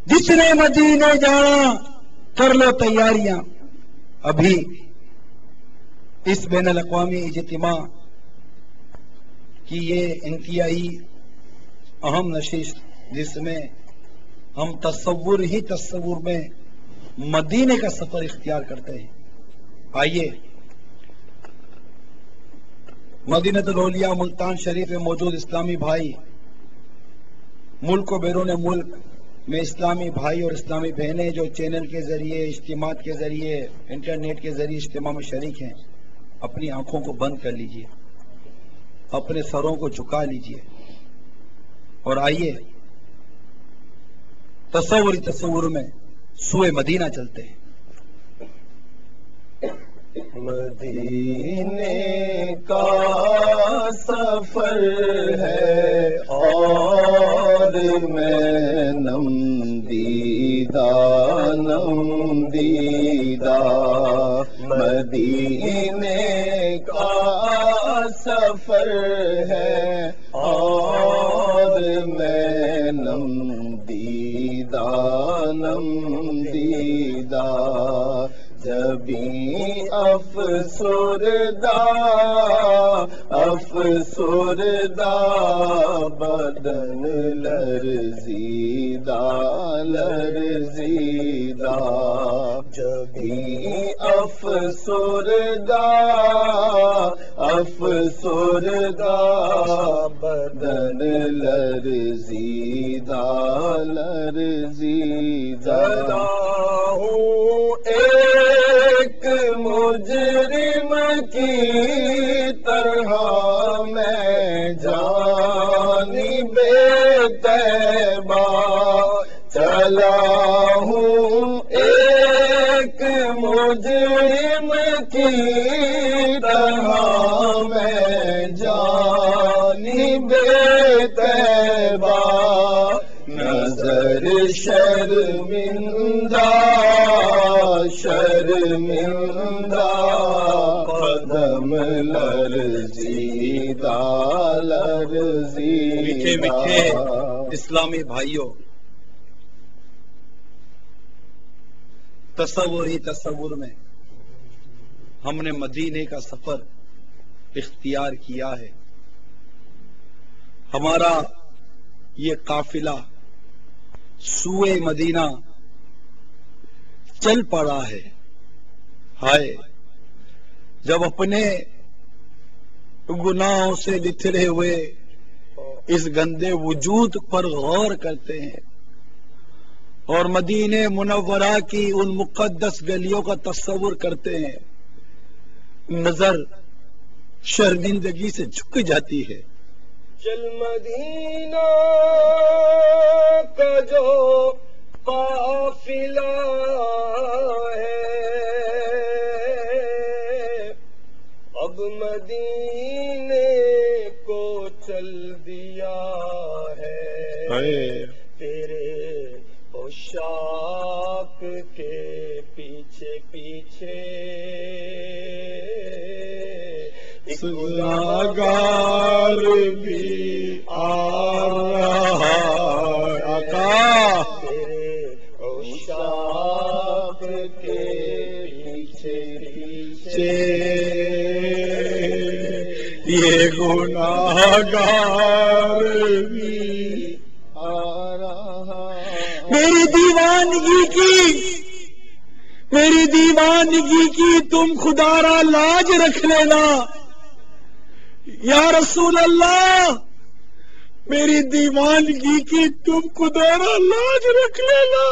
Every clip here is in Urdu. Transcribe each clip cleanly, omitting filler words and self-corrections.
جس نے مدینے جانا کر لو تیاریاں. ابھی اس بین الاقوامی اجتماع کی یہ انتہائی اہم نشست جس میں ہم تصور میں مدینے کا سفر اختیار کرتے ہیں. آئیے مدینہ الاولیاء ملتان شریف میں موجود اسلامی بھائی، ملک و بیرون ملک میں اسلامی بھائی اور اسلامی بہنیں جو چینل کے ذریعے، اجتماعات کے ذریعے، انٹرنیٹ کے ذریعے اجتماع میں شریک ہیں، اپنی آنکھوں کو بند کر لیجئے، اپنے سروں کو جھکا لیجئے اور آئیے تصور میں سوئے مدینہ چلتے ہیں. مدینے کا سفر ہے اور میں نم دیدہ مدینے کا سفر ہے اور میں نم دیدہ جبھی افسردہ بدن لرزیدہ جبھی افسردہ بدن لرزیدہ ایک مجرم کی طرح میں جانب طیبہ چلا ہوں. ایک مجرم کی طرح میں جانب طیبہ نظر شرمندہ قدم لرزیدہ میٹھے اسلامی بھائیوں، تصور میں ہم نے مدینے کا سفر اختیار کیا ہے. ہمارا یہ قافلہ سوئے مدینہ چل پڑا ہے. ہائے جب اپنے گناہوں سے لتھڑے ہوئے اس گندے وجود پر غور کرتے ہیں اور مدینہ منورہ کی ان مقدس گلیوں کا تصور کرتے ہیں، نظر شرمندگی سے جھک جاتی ہے. چل مدینہ کا جو قافلہ ہے اب مدینے کو چل دیا ہے. تیرے عشاق کے پیچھے گناہگار بھی آ رہا آقا. تیرے عشاق کے پیچھے یہ گناہگار بھی آ رہا. میری دیوانگی کی تم خدا را لاج رکھ لینا. یا رسول اللہ میری دیوانگی کی تم خدا را لاج رکھ لینا.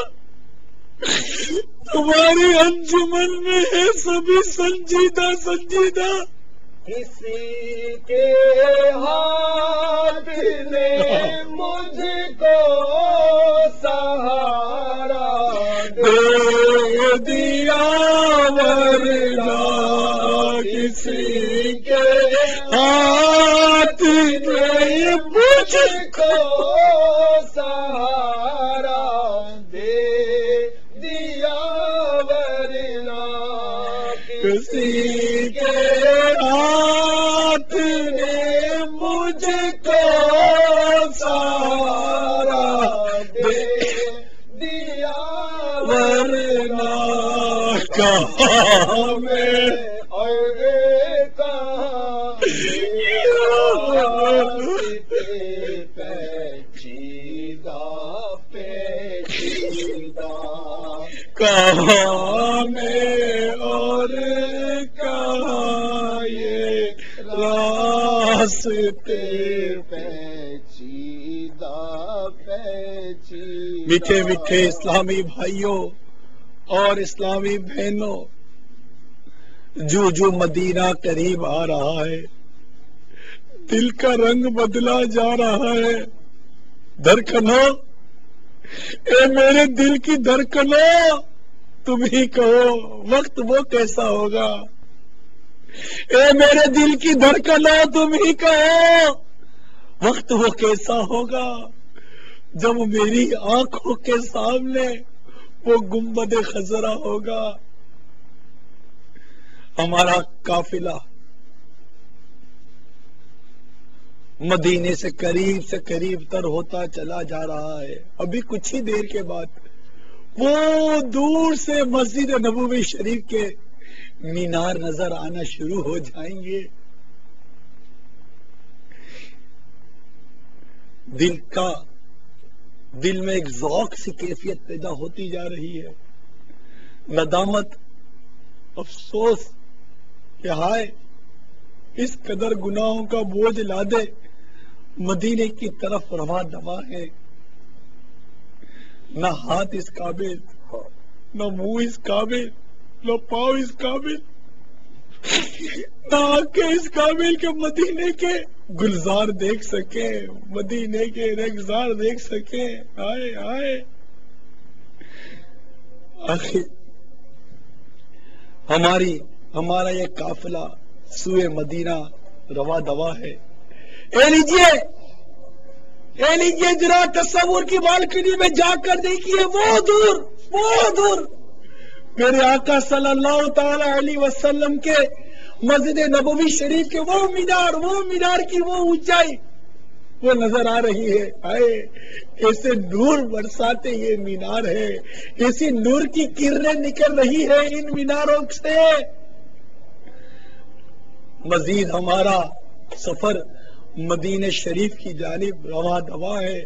تمہاری انجمن میں ہے سبھی سنجیدہ کسی کے ہاتھ نے مجھ کو سہارا دے دیا ورنہ کسی کے ہاتھ نے مجھ کو سہارا دے دیا ورنہ کسی کے ہاتھ نے مجھ کو سہارا دے دیا ورنہ کہاں میں اور کہاں پیچیدہ پیچیدہ کہاں میں اور کہاں یہ راستے پیچیدہ پیچیدہ میٹھے میٹھے اسلامی بھائیوں اور اسلامی بہنوں، جو جو مدینہ قریب آ رہا ہے دل کا رنگ بدلا جا رہا ہے۔ دھڑکنوں، اے میرے دل کی دھڑکنوں، تم ہی کہو وقت وہ کیسا ہوگا۔ اے میرے دل کی دھڑکنوں، تم ہی کہو وقت وہ کیسا ہوگا جب میری آنکھوں کے سامنے وہ گنبد خضرا ہوگا۔ ہمارا قافلہ مدینے سے قریب تر ہوتا چلا جا رہا ہے۔ ابھی کچھ ہی دیر کے بعد وہ دور سے مسجد نبوی شریف کے مینار نظر آنا شروع ہو جائیں گے۔ دل میں ایک ذوق سی کیفیت پیدا ہوتی جا رہی ہے، ندامت، افسوس کہ ہائے اس قدر گناہوں کا بوجھ لادے مدینے کی طرف رواں دواں ہے، نہ ہاتھ اس قابل، نہ منہ اس قابل، نہ پاؤں اس قابل، نہ آنکھیں اس قابل کہ مدینے کے گلزار دیکھ سکے، مدینے کے رخسار دیکھ سکے۔ آئے آئے آخر ہمارا یہ قافلہ سوئے مدینہ رواں دواں ہے۔ اے لیجئے ذرا تصور کی بالکنی میں جا کر دیکھیے، وہ دور میرے آقا صلی اللہ تعالی علیہ وسلم کے مسجد نبوی شریف کے وہ مینار کی وہ اونچائی وہ نظر آ رہی ہے۔ آئے کیسے نور برساتے یہ مینار ہے، کیسی نور کی کرنیں نکل رہی ہے ان میناروں سے۔ مزید ہمارا سفر مدینہ شریف کی جانب رواں دواں ہے۔